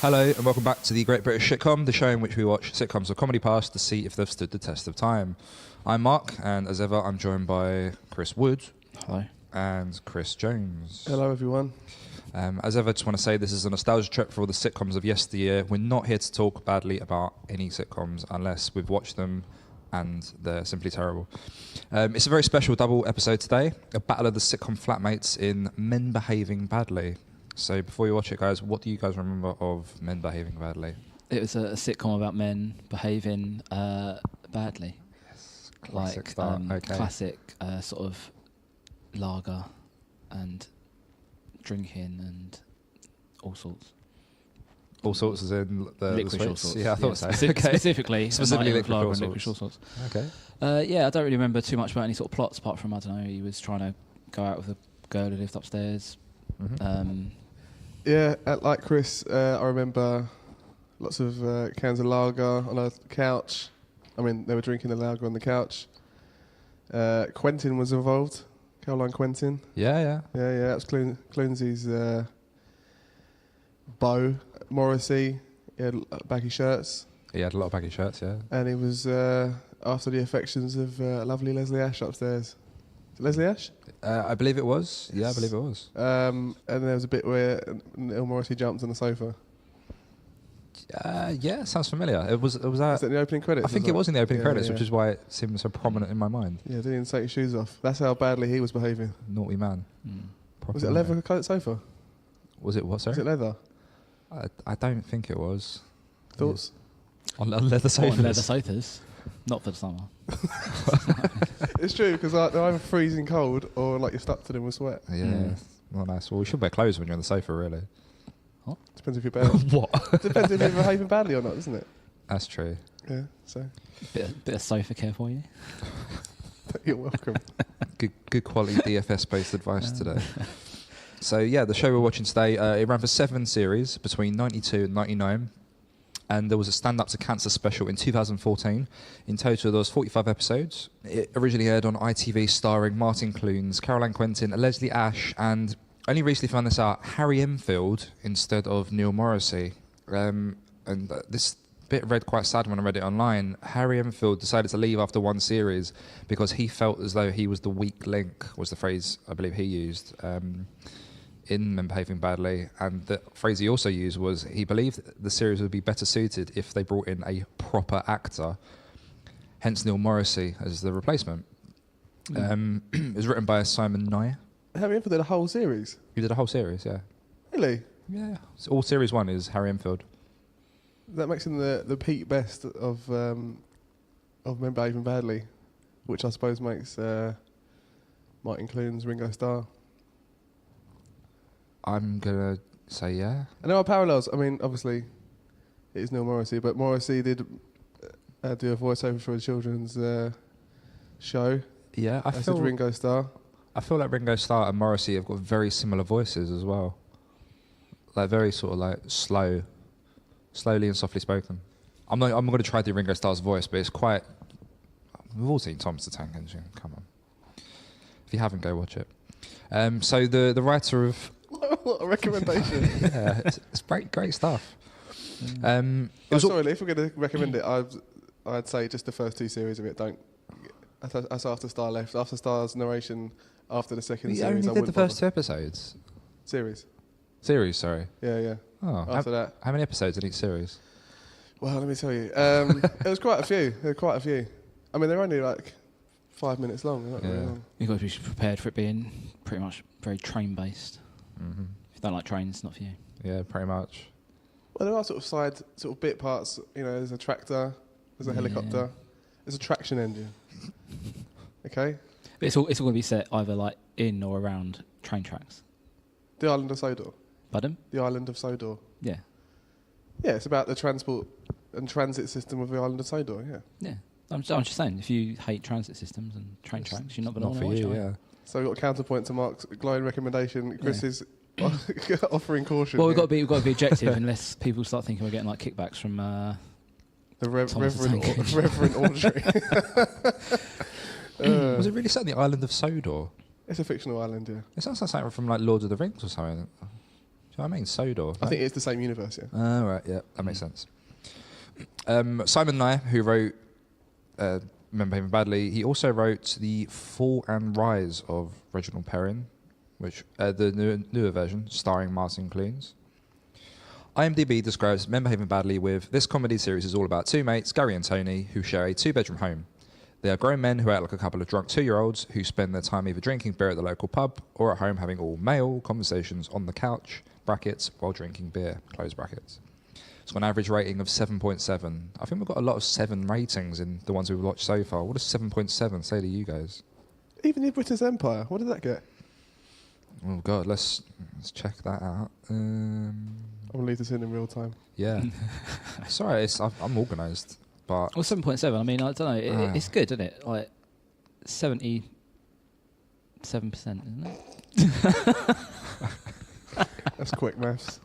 Hello and welcome back to the Great British Sitcom, the show in which we watch sitcoms of comedy past to see if they've stood the test of time. I'm Mark, and as ever, I'm joined by Chris Wood. Hello. And Chris Jones. Hello, everyone. As ever, just want to say this is a nostalgia trip for all the sitcoms of yesteryear. We're not here to talk badly about any sitcoms unless we've watched them and they're simply terrible. It's a very special double episode today, a battle of the sitcom flatmates in Men Behaving Badly. So before you watch it, guys, what do you guys remember of Men Behaving Badly? It was a sitcom about men behaving badly. Yes, classic start. Okay. Classic sort of lager and drinking and all sorts. All sorts as in the Licorice all sweets? sorts. Yeah, I thought so. Okay. Specifically licorice lager all and licorice all sorts. sorts. Okay. Yeah, I don't really remember too much about any sort of plots apart from, I don't know, he was trying to go out with a girl who lived upstairs. Mm-hmm. Like Chris, I remember lots of cans of lager on a couch. I mean, they were drinking the lager on the couch. Quentin was involved. Caroline Quentin. Yeah. Yeah, that was Clunesy's beau. Morrissey, he had baggy shirts. He had a lot of baggy shirts, yeah. And he was after the affections of lovely Leslie Ash upstairs. Is it Leslie Ash? I believe it was. Yeah, I believe it was. And there was a bit where Neil Morrissey jumped on the sofa. Yeah, sounds familiar. It was that. Is that in the opening credits? I think it was in the opening credits, yeah. which is why it seemed so prominent in my mind. Yeah, didn't even take his shoes off. That's how badly he was behaving. Naughty man. Was it a leather sofa? Was it what, sorry? Was it leather? I don't think it was. Thoughts? On leather sofas. On leather sofas. Not for the summer. It's true, because they're either freezing cold or like you're stuck to them with sweat. Yeah, not nice. Well, we should wear clothes when you're on the sofa, really. Depends if you're bad. What? Depends if you're behaving badly or not, doesn't it? That's true. Yeah, so. Bit of sofa care for you. You're welcome. Good quality DFS-based advice today. So yeah, the show we're watching today, it ran for 7 series between 92 and 99. And there was a Stand Up to Cancer special in 2014. In total, there was 45 episodes. It originally aired on ITV, starring Martin Clunes, Caroline Quentin, Leslie Ash, and only recently found this out, Harry Enfield instead of Neil Morrissey. And this bit read quite sad when I read it online. Harry Enfield decided to leave after one series because he felt as though he was the weak link, was the phrase I believe he used. In Men Behaving Badly, and the phrase he also used was he believed the series would be better suited if they brought in a proper actor, hence Neil Morrissey as the replacement. It was written by Simon Nye. Harry Enfield did a whole series? He did a whole series, yeah. Really? Yeah. So all series 1 is Harry Enfield. That makes him the peak best of Men Behaving Badly, which I suppose makes Martin Clunes Ringo Starr. I'm going to say yeah. And there are parallels. I mean, obviously, it is Neil Morrissey, but Morrissey did do a voiceover for a children's show. Yeah, I did Ringo Starr. I feel like Ringo Starr and Morrissey have got very similar voices as well. Like very sort of like slowly and softly spoken. I'm going to try to do Ringo Starr's voice, but it's quite... We've all seen Thomas the Tank Engine. Come on. If you haven't, go watch it. So the writer of... What a recommendation. Yeah, it's great stuff. Sorry, if we're going to recommend it, I'd say just the first 2 series of it. Don't. That's after Star left. After Star's narration, after the second series, I only did wouldn't the first 2 episodes? Series, sorry. Yeah. Oh, After that. How many episodes in each series? Well, let me tell you. It was quite a few. There were quite a few. I mean, they're only like 5 minutes long. They're not really long. You've got to be prepared for it being pretty much very train-based. Mm-hmm. If you don't like trains, it's not for you. Yeah, pretty much. Well, there are sort of side, sort of bit parts. You know, there's a tractor, there's a helicopter, there's a traction engine. Okay. But it's all going to be set either like in or around train tracks. The island of Sodor. Pardon? The island of Sodor. Yeah. Yeah, it's about the transport and transit system of the island of Sodor. Yeah. Yeah. I'm just saying, if you hate transit systems and train tracks, you're not going to Not want for to watch you, it. yeah. So we've got a counterpoint to Mark's glowing recommendation. Chris is offering caution. Well, we've got to be objective unless people start thinking we're getting like kickbacks from the Reverend Audrey. Was it really set on the island of Sodor? It's a fictional island, yeah. It sounds like something from like Lord of the Rings or something. know what I mean? Sodor. I think it's the same universe, yeah. Oh, right, yeah, that makes sense. Simon Nye, who wrote Remember Him Badly, he also wrote the Fall and Rise of Reginald Perrin, which the newer version, starring Martin Clunes. IMDb describes Remember Him Badly with, this comedy series is all about two mates, Gary and Tony, who share a 2-bedroom home. They are grown men who act like a couple of drunk 2-year-olds who spend their time either drinking beer at the local pub or at home having all male conversations on the couch, brackets, while drinking beer, close brackets. It's got an average rating of 7.7. I think we've got a lot of 7 ratings in the ones we've watched so far. What does 7.7 say to you guys? Even the British Empire, what did that get? Oh, God, let's check that out. I'm going to leave this in real time. Yeah. Sorry, I'm organised, but... Well, 7.7, I mean, I don't know, it's good, isn't it? Like, 77%, isn't it? That's quick maths.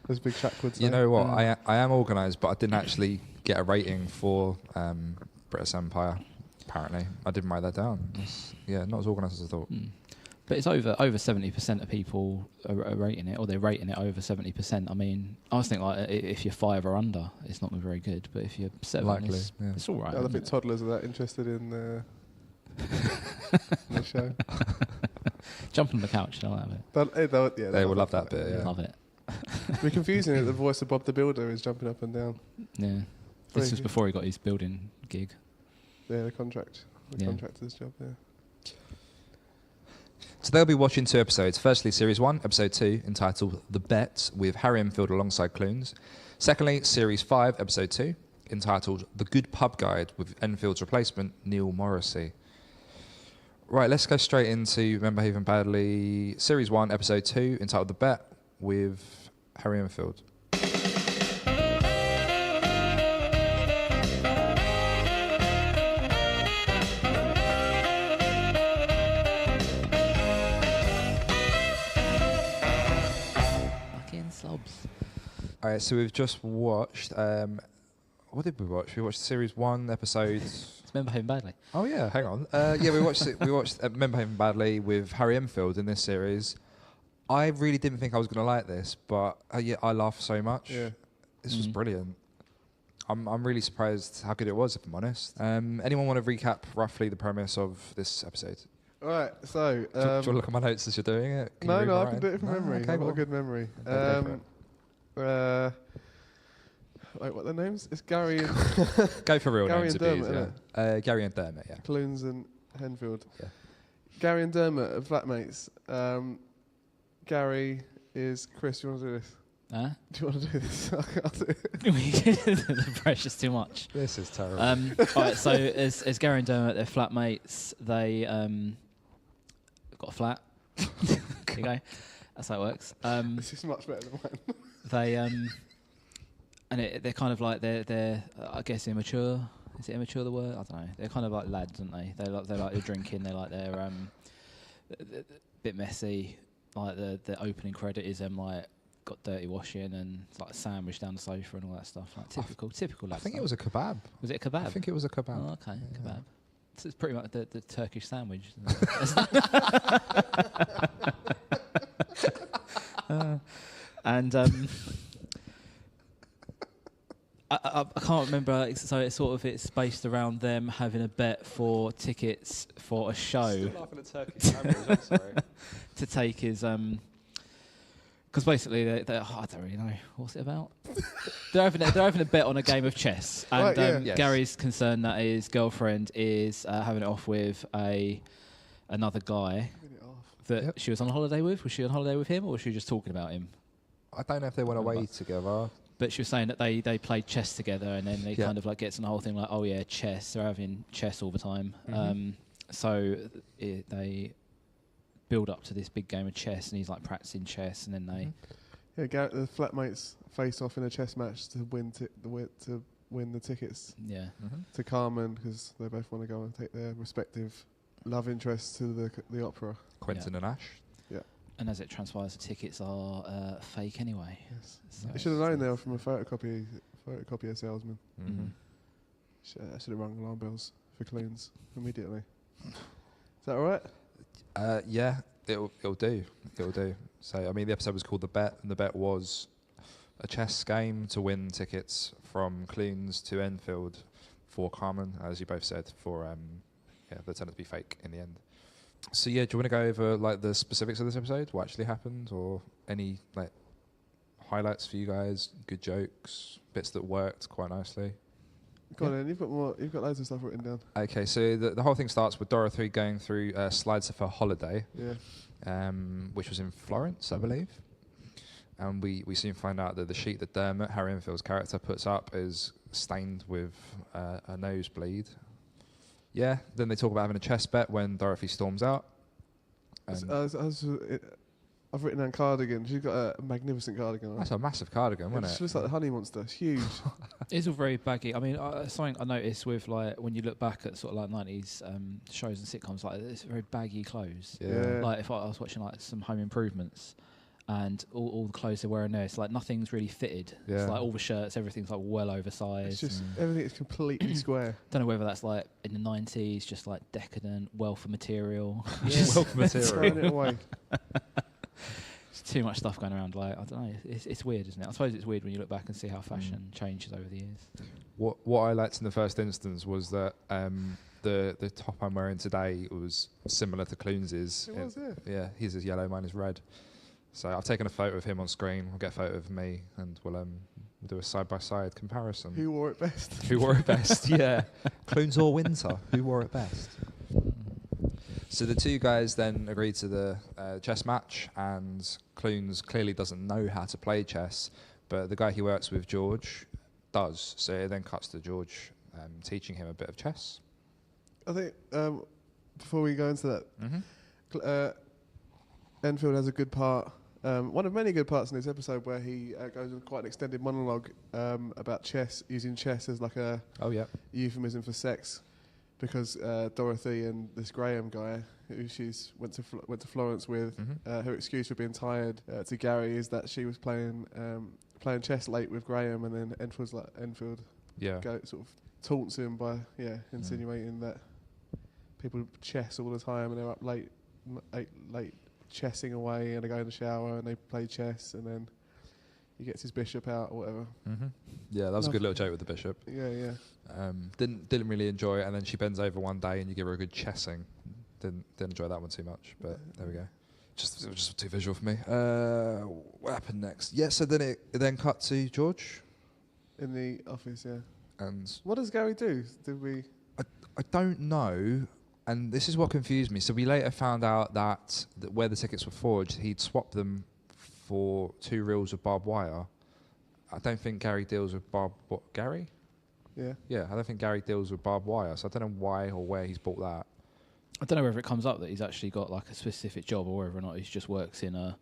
There's big Shaq would say. You know what? I am organised, but I didn't actually get a rating for British Empire. Apparently, I didn't write that down. Not as organised as I thought. But it's over 70% of people are rating it, or they're rating it over 70%. I mean, I was thinking like if you're 5 or under, it's not very good. But if you're 7, it's all right. I think toddlers are that interested in the show. Jumping on the couch, they'll have it. They will love that bit. Yeah. Love it. It'd be confusing if the voice of Bob the Builder is jumping up and down. Yeah. This was before he got his building gig. Yeah, the contractor's job, yeah. So they'll be watching 2 episodes. Firstly, Series 1, Episode 2, entitled The Bet, with Harry Enfield alongside Clunes. Secondly, Series 5, Episode 2, entitled The Good Pub Guide, with Enfield's replacement, Neil Morrissey. Right, let's go straight into Remember Him Badly, Series 1, Episode 2, entitled The Bet, with Harry Enfield. Fucking slobs. All right, so we've just watched... what did we watch? We watched Series 1, Episode... Remember Him Badly. Oh, yeah, hang on. We watched Remember Him Badly with Harry Enfield in this series. I really didn't think I was going to like this, but I laughed so much. Yeah. This was brilliant. I'm really surprised how good it was, if I'm honest. Anyone want to recap roughly the premise of this episode? All right, so... do you want to look at my notes as you're doing it? No, I can do it from memory. Okay, I've got a good memory. Wait, what are their names? It's Gary and... Go for real Gary names, and Dermot, abuse, yeah. Gary and Dermot, yeah. Clunes and Enfield. Yeah. Gary and Dermot are flatmates. Gary is... Chris, do you want to do this? Huh? Do you want to do this? I'll do it. The pressure's too much. This is terrible. All right, so as Gary and Dermot, they're flatmates. They got a flat. There you go. That's how it works. This is much better than mine. They and they're kind of like they're I guess immature. Is it immature the word? I don't know. They're kind of like lads, aren't they? They like they're drinking. They're like they're a bit messy. Like the opening credit is them like got dirty washing and it's like a sandwich down the sofa and all that stuff. Like typical lad I think stuff. it was a kebab. Was it a kebab? I think it was a kebab. Oh, okay, Yeah. kebab. So it's pretty much the Turkish sandwich. And I can't remember. So it's based around them having a bet for tickets for a show. Still laughing at Turkish sandwich, I'm sorry. To take his because basically I don't really know what's it about. they're having a bet on a game of chess, and Right, yeah. Yes. Gary's concerned that his girlfriend is having it off with another guy that she was on holiday with. Was she on holiday with him, or was she just talking about him? I don't know if they went away together. But she was saying that they played chess together, and then they kind of like gets on the whole thing like, oh yeah, chess. They're having chess all the time. So they build up to this big game of chess, and he's like practicing chess, and then they The flatmates face off in a chess match to win the tickets to Carmen, because they both want to go and take their respective love interests to the opera. Quentin and Ash. Yeah. And as it transpires, the tickets are fake anyway. Yes. So You should have known they were from a photocopier salesman. Mm-hmm. I should have rung alarm bells for Clunes immediately. Is that all right? Yeah, it'll do. So, I mean, the episode was called The Bet, and the bet was a chess game to win tickets from Clunes to Enfield for Carmen, as you both said, for they turned out to be fake in the end. So yeah, do you want to go over like the specifics of this episode, what actually happened, or any like highlights for you guys, good jokes, bits that worked quite nicely? Go on, then. You've got loads of stuff written down. Okay, so the whole thing starts with Dorothy going through slides of her holiday, which was in Florence, I believe. And we soon find out that the sheet that Dermot, Harry Enfield's character, puts up is stained with a nosebleed. Yeah, then they talk about having a chess bet when Dorothy storms out. I've written down cardigan. She's got a magnificent cardigan on. That's a massive cardigan, wasn't it? She looks like the honey monster. It's huge. It's all very baggy. I mean, something I noticed with like when you look back at sort of like 90s shows and sitcoms, like it's very baggy clothes. Yeah. Like if I was watching like some Home Improvements, and all the clothes they're wearing there, it's like nothing's really fitted. Yeah. It's like all the shirts, everything's like well oversized. It's just everything is completely square. Don't know whether that's like in the 90s, just like decadent, wealth of material. Wealth of Throwing material. it away. It's too much stuff going around. Like I don't know, it's weird, isn't it? I suppose it's weird when you look back and see how fashion changes over the years. What I liked in the first instance was that the top I'm wearing today was similar to Clunes's. It was, yeah. Yeah, his is yellow, mine is red. So I've taken a photo of him on screen. We'll get a photo of me, and we'll do a side-by-side comparison. Who wore it best? Who wore it best? Yeah, Clunes or Winter? Who wore it best? So the two guys then agreed to the chess match, and Clunes clearly doesn't know how to play chess, but the guy he works with, George, does. So it then cuts to George teaching him a bit of chess. I think before we go into that, Mm-hmm. Enfield has a good part. One of many good parts in this episode where he goes on quite an extended monologue about chess, using chess as like a euphemism for sex, because Dorothy and this Graham guy, who she's went to Florence with, her excuse for being tired to Gary is that she was playing chess late with Graham, and then Enfield sort of taunts him by insinuating that people chess all the time and they're up late chessing away, and they go in the shower and they play chess, and then he gets his bishop out or whatever. Mm-hmm. Yeah, that was a good little joke with the bishop. Yeah. Didn't really enjoy it, and then she bends over one day and you give her a good chessing. Didn't enjoy that one too much, but there we go. It was just too visual for me. What happened next? Yeah, so then it then cut to George in the office. Yeah. And what does Gary do? I don't know. And this is what confused me. So we later found out that where the tickets were forged, he'd swapped them for 2 reels of barbed wire. I don't think Gary deals with Gary? Yeah. Yeah, I don't think Gary deals with barbed wire, so I don't know why or where he's bought that. I don't know whether it comes up that he's actually got like a specific job, or whether or not he just works in an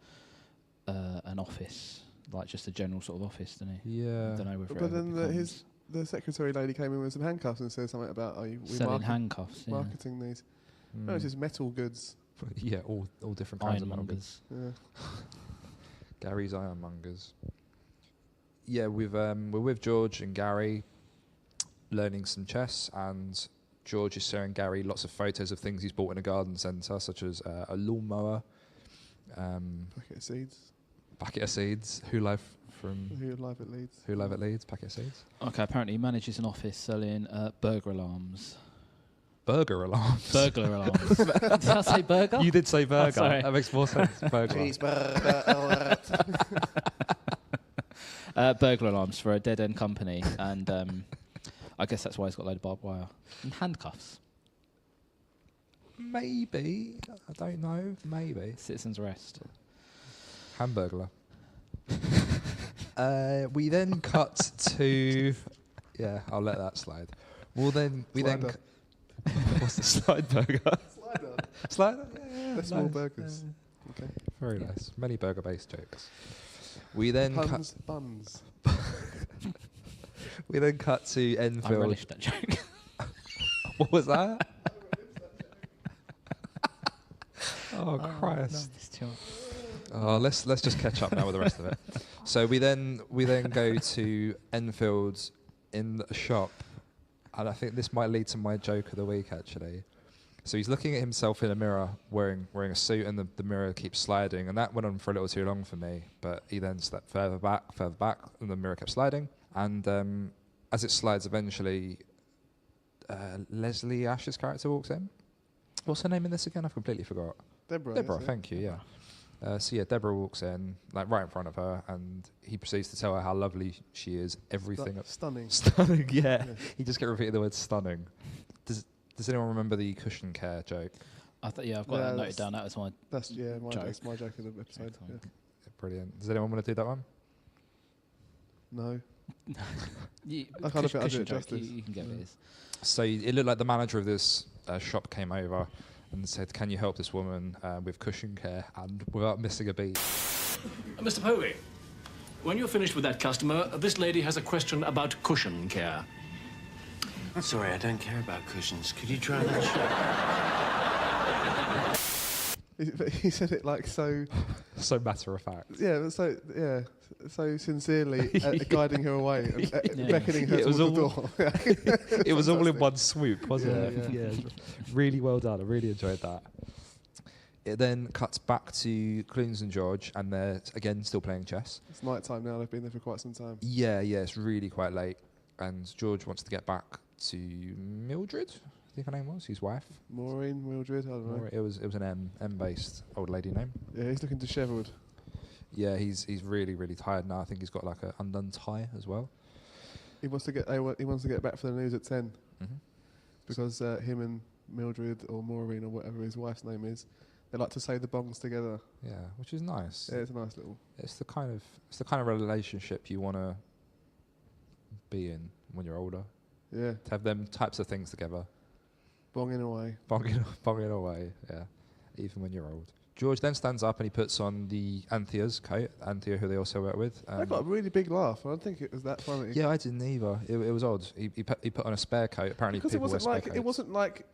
office, like just a general sort of office, doesn't he? Yeah. I don't know whether. But then the secretary lady came in with some handcuffs and said something about selling handcuffs, marketing these. No, it's just metal goods. Yeah, all different kinds of metal goods. Ironmongers. Yeah. Gary's ironmongers. Yeah, we're with George and Gary, learning some chess, and George is showing Gary lots of photos of things he's bought in a garden centre, such as a lawnmower, packet of seeds. Who Live at Leeds, packet of seeds. Okay, apparently he manages an office selling burglar alarms. Burger alarms. Burglar alarms. Did I say burger? You did say burger. Oh, sorry. That makes more sense. Burglar. Burglar alarms for a dead-end company, and I guess that's why he's got a load of barbed wire. And handcuffs. Maybe. I don't know. Maybe. Citizen's arrest. Hamburglar. We then cut to... Yeah, I'll let that slide. We then... What's the slide burger? Slider? Yeah, they're small burgers. Okay. Very nice. Many burger-based jokes. We then buns. We then cut to Enfield. I relished that joke. What was that? Oh Christ! Oh, let's just catch up now with the rest of it. So we then go to Enfield in the shop, and I think this might lead to my joke of the week actually. So he's looking at himself in a mirror, wearing a suit, and the mirror keeps sliding, and that went on for a little too long for me. But he then stepped further back, and the mirror kept sliding. And as it slides, eventually, Leslie Ash's character walks in. What's her name in this again? I've completely forgot. Deborah, thank you. Yeah. Deborah walks in, like right in front of her, and he proceeds to tell her how lovely she is. Everything stunning. Stunning. Yeah. He just kept repeating the word stunning. Does anyone remember the cushion care joke? I've got that noted down. That was my that's my joke. That's my joke of the episode. Yeah. Brilliant. Does anyone want to do that one? No. I kind of think I do it justice. You can get this. So it looked like the manager of this shop came over and said, "Can you help this woman with cushion care?" And without missing a beat. Mr. Povey, when you're finished with that customer, this lady has a question about cushion care. Sorry, I don't care about cushions. Could you try that shit? He said it like so matter of fact. Yeah, so sincerely guiding her away and beckoning her towards the door. It was all in one swoop, wasn't it? Yeah. Really well done. I really enjoyed that. It then cuts back to Clunes and George, and they're again still playing chess. It's night time now. They've been there for quite some time. Yeah, it's really quite late, and George wants to get back to Mildred. I think her name was his wife. Maureen, Mildred, I don't know. It was an M-based old lady name. Yeah, he's looking dishevelled. Yeah, he's really, really tired now. I think he's got like an undone tie as well. He wants to get back for the news at 10. Mm-hmm. Because him and Mildred or Maureen or whatever his wife's name is, they like to say the bongs together. Yeah, which is nice. Yeah, it's a nice little. It's the kind of relationship you want to be in when you're older. Yeah. To have them types of things together. Bonging away. Bonging away, yeah. Even when you're old. George then stands up and he puts on the Anthea's coat. Anthea, who they also work with. I got a really big laugh. I don't think it was that funny. Yeah, I didn't either. It was odd. He put on a spare coat. Apparently, because people wear spare coats. it wasn't like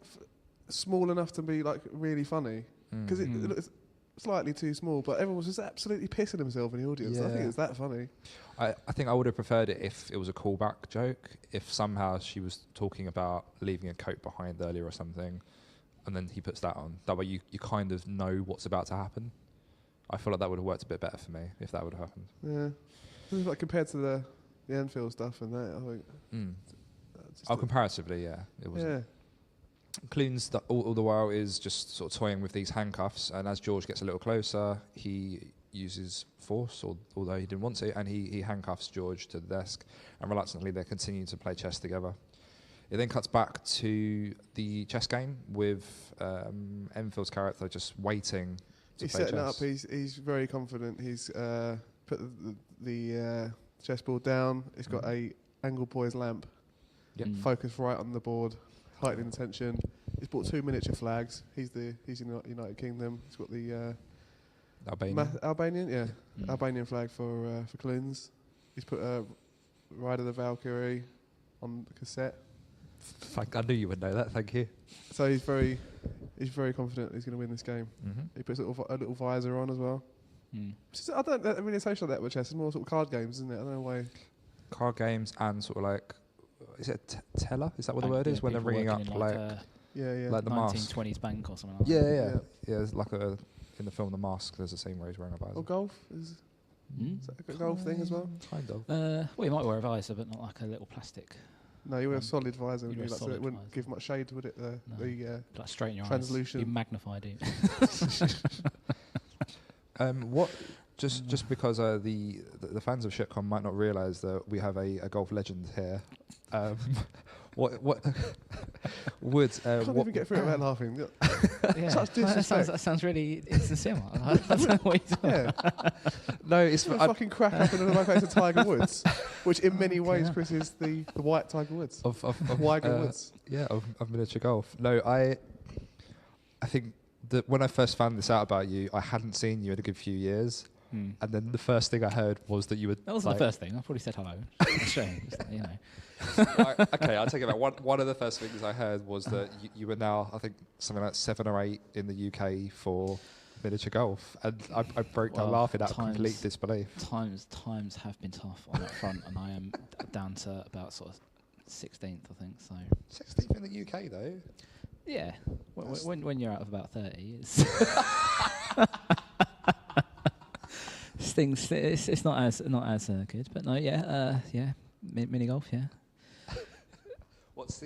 small enough to be like really funny. Because it was slightly too small, but everyone was just absolutely pissing himself in the audience. Yeah. I think it was that funny. I think I would have preferred it if it was a callback joke. If somehow she was talking about leaving a coat behind earlier or something, and then he puts that on. That way you kind of know what's about to happen. I feel like that would have worked a bit better for me if that would have happened. Yeah. Like compared to the Enfield stuff and that, I think. Comparatively, yeah. It was. Yeah. Clunes all the while is just sort of toying with these handcuffs, and as George gets a little closer, he uses force, although he didn't want to, and he handcuffs George to the desk, and reluctantly they continue to play chess together. It then cuts back to the chess game with Enfield's character just waiting to he's play setting chess. up. He's very confident. He's put the chessboard down. It's got a Anglepoise lamp focused right on the board, heightening the tension. He's bought 2 miniature flags. He's in the United Kingdom. He's got the Albanian Albanian flag for Clunes. He's put Ride of the Valkyrie on the cassette. I knew you would know that. Thank you. So he's very confident he's going to win this game. Mm-hmm. He puts a little visor on as well. I don't really associate that with chess. It's more sort of card games, isn't it? I don't know why. Card games and sort of like, is it teller? Is that what the word is when they're ringing up like the 1920s bank or something like that? Yeah. It's like in the film The Mask, there's a scene where he's wearing a visor. Or golf is that a golf thing as well? Kind of. Well, you might wear a visor, but not like a little plastic. No, you wear a solid visor. So it wouldn't give much shade, would it? Like straight in your translucent. Eyes. You magnify it. What? Just because the fans of Shitcom might not realise that we have a golf legend here. What would can't even get through it without laughing. Such disrespect. That sounds really insincere. I don't know what you're talking about. No, it's a fucking crack up in another case of Tiger Woods, which in many ways, Chris, is the white Tiger Woods of Tiger Woods. Yeah, of miniature golf. No, I think that when I first found this out about you, I hadn't seen you in a good few years. And then the first thing I heard was that you were. That wasn't the first thing. I probably said hello. You know. Okay, I'll take it back. One of the first things I heard was that you were now, I think, something like 7 or 8 in the UK for miniature golf, and I broke down laughing out of complete disbelief. Times have been tough on that front, and I am down to about sort of 16th, I think. So 16th in the UK though. Yeah. When you're out of about 30, it's things. It's not as good, but no, yeah, mini golf, yeah. What's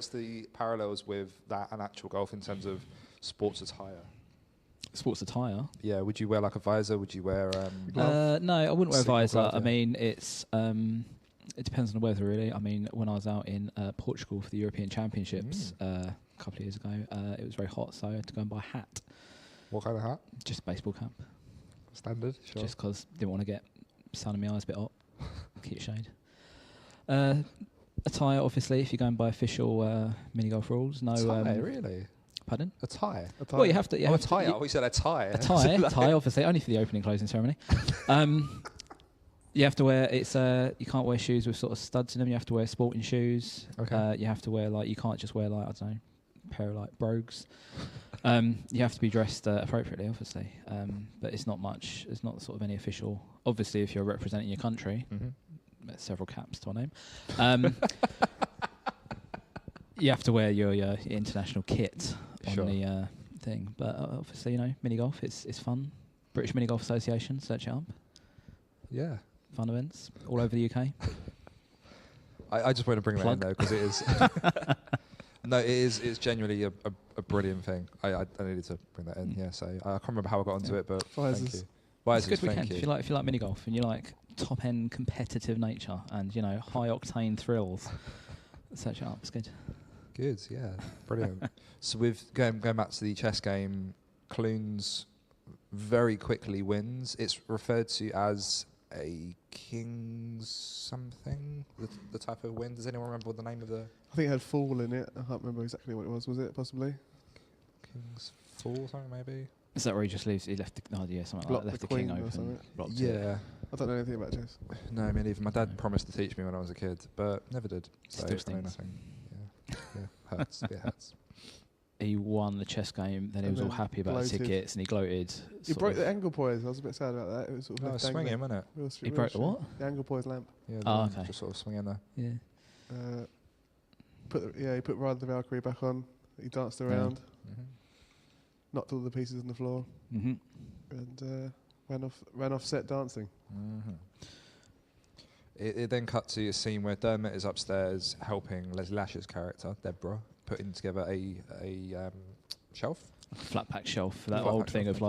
the parallels with that and actual golf in terms of sports attire? Sports attire. Yeah, would you wear like a visor? Would you wear No, I wouldn't wear a Single visor. glove, I yeah. mean, it depends on the weather, really. I mean, when I was out in Portugal for the European Championships a couple of years ago, it was very hot, so I had to go and buy a hat. what kind of hat? Just a baseball cap. Standard, sure. Just because didn't want to get sun in my eyes a bit hot. Keep it shade. Attire, obviously, if you go and buy official mini golf rules. No, tie, really? Pardon? A tie? Well, you have to. Oh, a tie. I always said a tie. A tie, obviously, only for the opening closing ceremony. You have to wear. You can't wear shoes with sort of studs in them. You have to wear sporting shoes. Okay. You have to wear you can't just wear I don't know, a pair of brogues. You have to be dressed appropriately, obviously. But it's not much. It's not sort of any official. Obviously, if you're representing your country, several caps to our name. You have to wear your international kit on the thing. But obviously, mini golf. It's fun. British Mini Golf Association. Search it up. Yeah. Fun events all over the UK. I just want to bring Plug. that in though because it is. No, it's genuinely a brilliant thing. I needed to bring that in. Yeah, so I can't remember how I got onto it, but thank you. Visors. It's a Visors, good thank weekend you. if you like mini golf and you like top end competitive nature and high octane thrills. Search it up. It's good. Good, yeah, brilliant. So with going back to the chess game, Clunes very quickly wins. It's referred to as a king's something. The type of win. Does anyone remember what the name of the I think it had fall in it. I can't remember exactly what it was. Was it possibly? king's fall? Something maybe. Is that where he just leaves? He left something Blocked like left the the king queen or open. something. Blocked it. Yeah. I don't know anything about chess. No, me neither. My dad promised to teach me when I was a kid, but never did. So Still I know stings. nothing. Yeah, hurts. It hurts. He won the chess game. Then he And was all then happy about the gloated. tickets, and he gloated. You sort broke of- the angle poise. I was a bit sad about that. It was sort of Oh, left swinging, dangling. wasn't it? Real He broke the shame. what? The angle poise lamp. Yeah. Oh, one okay. Just sort of swinging there. Yeah. He put Ride the Valkyrie back on. He danced around, Mm-hmm. knocked all the pieces on the floor, Mm-hmm. and ran off set dancing. Mm-hmm. It then cut to a scene where Dermot is upstairs helping Leslie Lash's character, Deborah, putting together a shelf. Flat pack shelf. That Flat old pack thing shelf,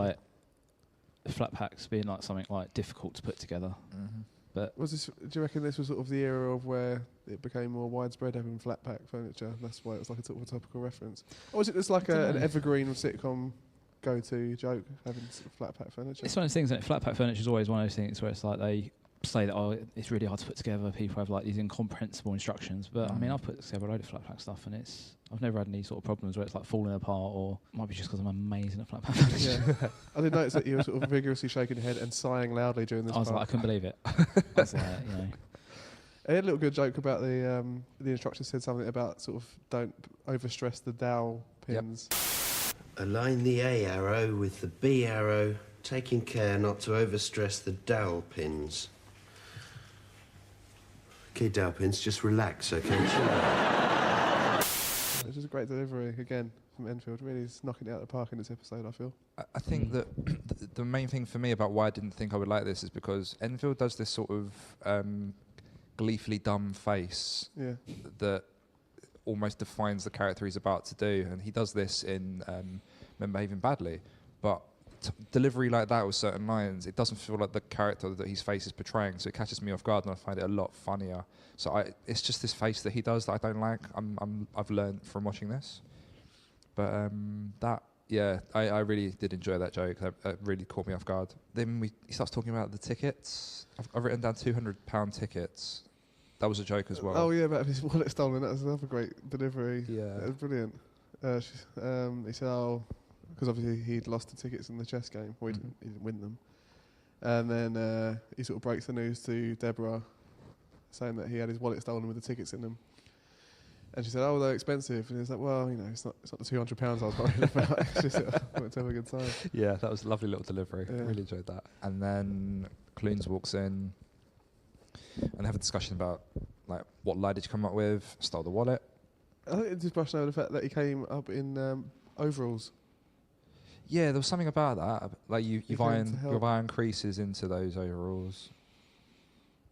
of flat packs being something difficult to put together. Mm-hmm. But Do you reckon this was sort of the era of where it became more widespread having flat pack furniture? That's why it was like a sort of a topical reference. Or was it just like an evergreen sitcom go-to joke having flat pack furniture? it's one of those things that flat pack furniture is always one of those things where it's like they say that it's really hard to put together. People have these incomprehensible instructions, but I mean I've put together a load of flat pack stuff and I've never had any sort of problems where it's falling apart, or it might be just because I'm amazing at flat pack furniture. Yeah. I did notice that you were sort of vigorously shaking your head and sighing loudly during this I was part. I couldn't believe it. I was I had a little good joke about the instructor said something about sort of don't overstress the dowel pins. Align the A arrow with the B arrow, taking care not to overstress the dowel pins. Okay, dowel pins, just relax, okay? It's just a great delivery again from Enfield. Really, is knocking it out of the park in this episode, I feel. I think that the main thing for me about why I didn't think I would like this is because Enfield does this sort of gleefully dumb face Yeah. that almost defines the character he's about to do, and he does this in Men Behaving Badly, but delivery like that with certain lines, it doesn't feel like the character that his face is portraying, so it catches me off guard and I find it a lot funnier. So it's just this face that he does that I don't like. I've learned from watching this, but I really did enjoy that joke. That really caught me off guard. Then he starts talking about the tickets. I've written down £200 tickets. That was a joke as well. Oh yeah, about his wallet stolen. That was another great delivery. Yeah. That was brilliant. He said, "Oh, because obviously he'd lost the tickets in the chess game. Well, he didn't win them." And then he sort of breaks the news to Deborah, saying that he had his wallet stolen with the tickets in them. And she said, "Oh, they're expensive." And he's like, "Well, it's not the £200 I was worried about. It's just I went to have a good time." Yeah, that was a lovely little delivery. Yeah. Really enjoyed that. And then Clunes walks in and have a discussion about what lie did you come up with, stole the wallet. I think it just brushed over the fact that he came up in overalls. Yeah, there was something about that. Like He you've came to help. iron creases into those overalls.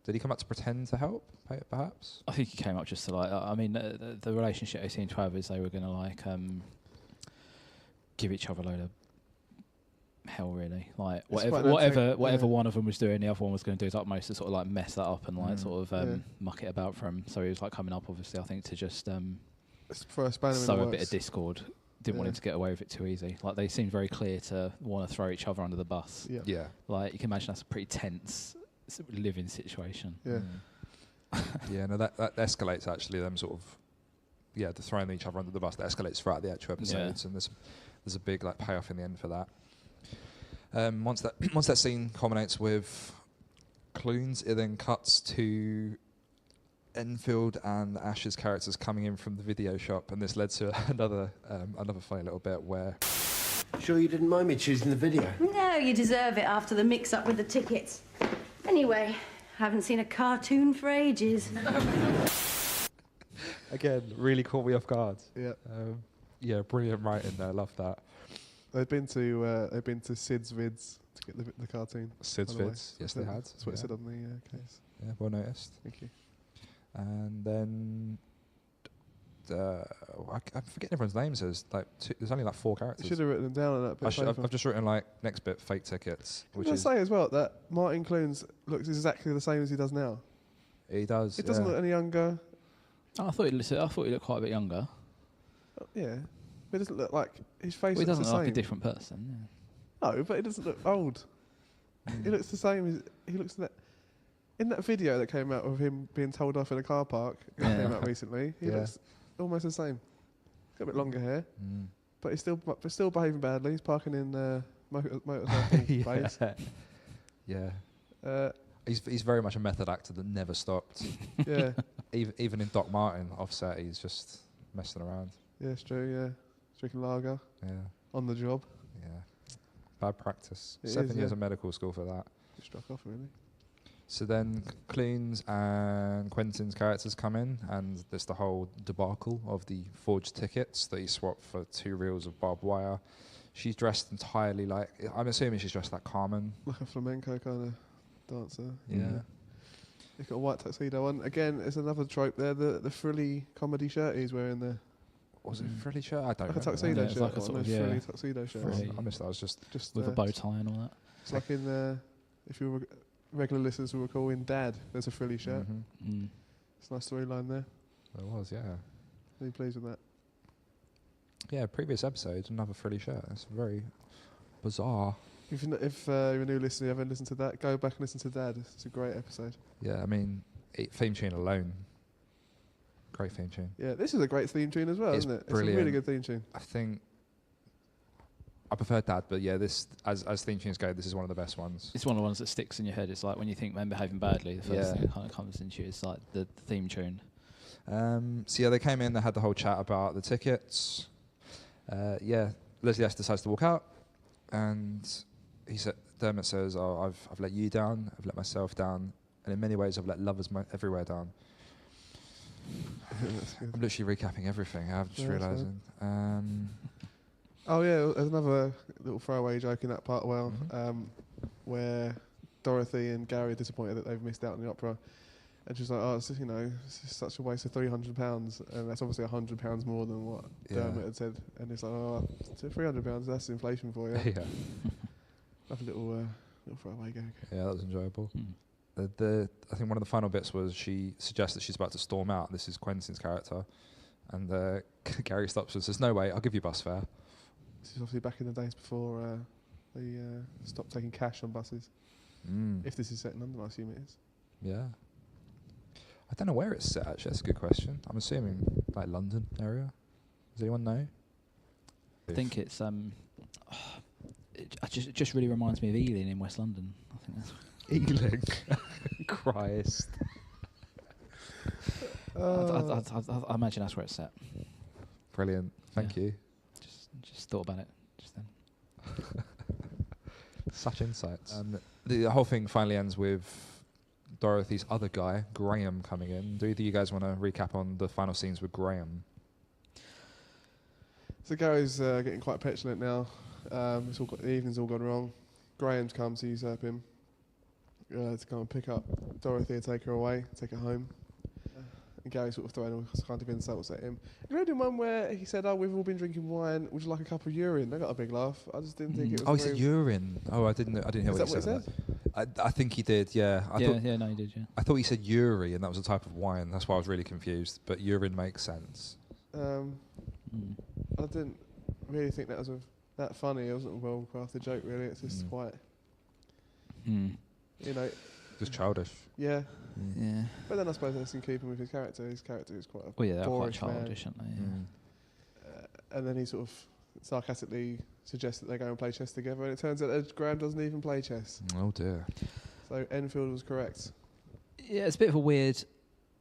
Did he come up to pretend to help, perhaps? I think he came up just to like. I mean, the relationship they seemed to have is they were going to like give each other a load of hell, really. Like whatever one of them was doing, the other one was going to do his utmost to sort of like mess that up and like sort of muck it about for him. So he was like coming up, obviously, I think, to just For a spanner in the sow a works. bit of discord. Didn't want him to get away with it too easy. Like they seemed very clear to want to throw each other under the bus. Yeah. Yeah. Like you can imagine that's a pretty tense living situation. Yeah. Yeah, no, that escalates actually. Them sort of, they're throwing each other under the bus. That escalates throughout the actual episodes, and there's a big like payoff in the end for that. Once that scene culminates with Clunes, it then cuts to Enfield and Ash's characters coming in from the video shop, and this led to another funny little bit where. Sure you didn't mind me choosing the video? No, you deserve it after the mix-up with the tickets. Anyway, haven't seen a cartoon for ages. Again, really caught me off guard. Yeah. Brilliant writing there. Love that. They've been to Sid's vids to get the cartoon. Sid's by the way. vids. Yes, they had. That's what it said on the case. Yeah, well noticed. Thank you. And then I'm forgetting everyone's names. There's only like 4 You characters. should have written them down on that bit. I've just written like next bit fake tickets, which Can I is say as well that Martin Clunes looks exactly the same as he does now. he does. It doesn't look any younger. I thought he looked quite a bit younger. Yeah, but it doesn't look like his face. Well, he looks doesn't the look like a same. different person. No, but he doesn't look old. He looks the same as he looks in that video that came out of him being told off in a car park. That came out recently. He looks almost the same. Got a bit longer hair, but he's still behaving badly. He's parking in motorcycle bays. Yeah. He's very much a method actor that never stopped. Yeah, Even in Doc Martin offset, he's just messing around. yeah, it's true. Yeah, drinking lager Yeah. on the job. Yeah. Bad practice. It 7 is, years yeah. of medical school for that. Struck off really. So then Clunes and Quentin's characters come in, and there's the whole debacle of the forged tickets that he swapped for 2 reels of barbed wire. She's dressed entirely like, I'm assuming she's dressed like Carmen. Like a flamenco kind of dancer. Yeah. He's got a white tuxedo on. Again, it's another trope there. The frilly comedy shirt he's wearing there. Was it a frilly shirt? I don't Like a remember. tuxedo Yeah, it's shirt. like a One sort of of, those frilly yeah. tuxedo shirts. Frilly. I missed that. I was just With a bow tie and all that. It's like in if you were regular listeners will recall in Dad, there's a frilly shirt. Mhm. It's a nice storyline there. There was, yeah. Really pleased with that. Yeah, previous episode, another frilly shirt. It's very bizarre. If you're a new listener, you haven't listened to that, go back and listen to Dad. It's a great episode. Yeah, I mean, theme tune alone. Great theme tune. Yeah, this is a great theme tune as well, It's isn't it? It's a brilliant. really good theme tune. I think I prefer Dad, but yeah, this as theme tunes go, this is one of the best ones. It's one of the ones that sticks in your head. It's like when you think men behaving badly, the first Yeah. thing that kind of comes into you is like the theme tune. So yeah, they came in, they had the whole chat about the tickets. Leslie S decides to walk out, and Dermot says, "Oh, I've let you down, I've let myself down, and in many ways, I've let lovers everywhere down." That's good. I'm literally recapping everything. I'm just Yeah, that's realising. Oh yeah, there's another little throwaway joke in that part. Well, where Dorothy and Gary are disappointed that they've missed out on the opera, and she's like, "Oh, it's just such a waste of £300, and that's obviously £100 more than what Dermot had said." And it's like, "Oh, £300, that's inflation for you." yeah, Have a little throwaway gag. yeah, that was enjoyable. I think one of the final bits was she suggests that she's about to storm out. This is Quentin's character, and Gary stops her and says, "No way, I'll give you bus fare." This is obviously back in the days before they stopped taking cash on buses. If this is set in London, I assume it is. Yeah. I don't know where it's set, actually. That's a good question. I'm assuming, like, London area. Does anyone know? I think it's it just really reminds me of Ealing in West London. I think that's. Ealing. Christ. I imagine that's where it's set. Brilliant. Thank you. Just thought about it just then. Such insights. The whole thing finally ends with Dorothy's other guy, Graham, coming in. Do either of you guys want to recap on the final scenes with Graham? So Gary's getting quite petulant now. The evening's all gone wrong. Graham's come to usurp him to come and pick up Dorothy and take her away, take her home. And Gary sort of throwing all kind of insults at him. You read in one where he said, "Oh, we've all been drinking wine. Would you like a cup of urine?" They got a big laugh. I just didn't think it was. Oh, he said urine. Oh, I didn't hear what he said. I think he did. Yeah. No, he did. Yeah. I thought he said Uri, and that was a type of wine. That's why I was really confused. But urine makes sense. I didn't really think that was that funny. It wasn't a well-crafted joke, really. It's just quite, you know, Just childish. yeah. Yeah. But then I suppose that's in keeping with his character. His character is quite a Well, yeah, they're quite boorish man. childish, aren't they? Yeah. And then he sort of sarcastically suggests that they go and play chess together, and it turns out that Graham doesn't even play chess. Oh dear. So Enfield was correct. Yeah, it's a bit of a weird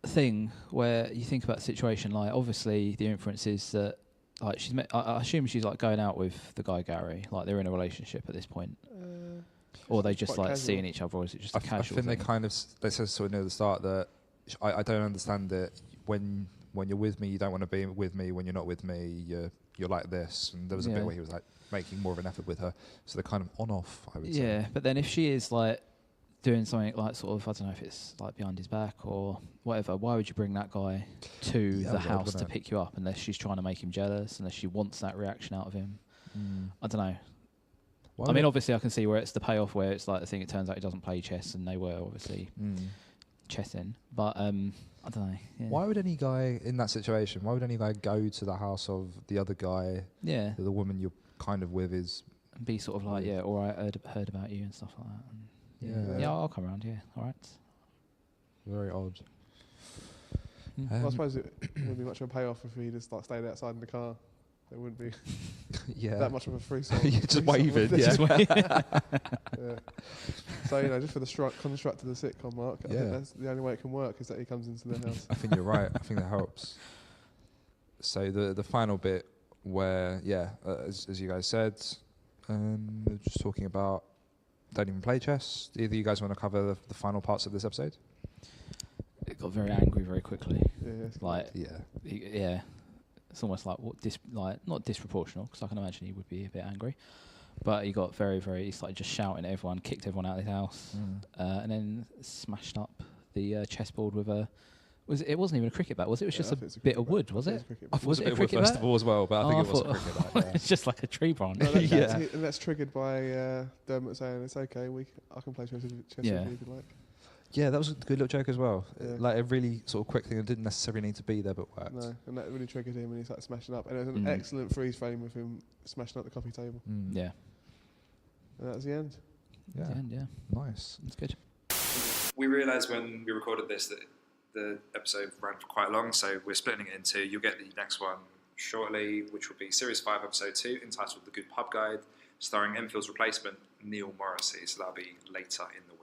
thing where you think about the situation. Like, obviously, the inference is that, like, I assume she's like going out with the guy Gary. Like, they're in a relationship at this point, or they just like casual. seeing each other, or is it just a casual? I think thing? they said sort of near the start that I don't understand it. When you're with me, you don't want to be with me. When you're not with me, you're like this. And there was a bit where he was like making more of an effort with her. So they're kind of on off, I would say. Yeah, but then if she is like doing something like sort of, I don't know if it's like behind his back or whatever, why would you bring that guy to the house to pick you up unless she's trying to make him jealous, unless she wants that reaction out of him? I don't know. I mean, obviously I can see where it's the payoff, where it's like the thing, it turns out he doesn't play chess and they were obviously chessing. But I don't know. Yeah. Why would any guy in that situation, why would any guy go to the house of the other guy, that the woman you're kind of with is... And be sort of like, yeah, all right, heard about you and stuff like that. And yeah, I'll come around, yeah, all right. Very odd. Well, I suppose it wouldn't be much of a payoff if he just like stayed outside in the car. It wouldn't be that much of a free song. You're just waving, yeah. So, you know, just for the construct of the sitcom, Mark, I think that's the only way it can work, is that he comes into the house. I think you're right. I think that helps. So the final bit where, as you guys said, just talking about don't even play chess. Either you guys want to cover the final parts of this episode? It got very angry very quickly. Yeah. It's almost like not disproportional, because I can imagine he would be a bit angry, but he got very, very. He started just shouting at everyone, kicked everyone out of his house, and then smashed up the chessboard with a. It wasn't even a cricket bat, was it? It was just a bit of wood, was it? I thought it was a bit of wood first of all as well, but I think it was a cricket bat. It's just like a tree branch. No, and that's triggered by Dermot saying it's okay. I can play chess with you if you like. Yeah, that was a good little joke as well. Like a really sort of quick thing that didn't necessarily need to be there, but worked. No, and that really triggered him, and he started smashing up. And it was an excellent freeze frame of him smashing up the coffee table. Yeah. And that was the end. Yeah. The end, yeah. Nice. That's good. We realised when we recorded this that the episode ran for quite long, so we're splitting it into. You'll get the next one shortly, which will be Series 5, Episode 2, entitled The Good Pub Guide, starring Enfield's replacement, Neil Morrissey. So that'll be later in the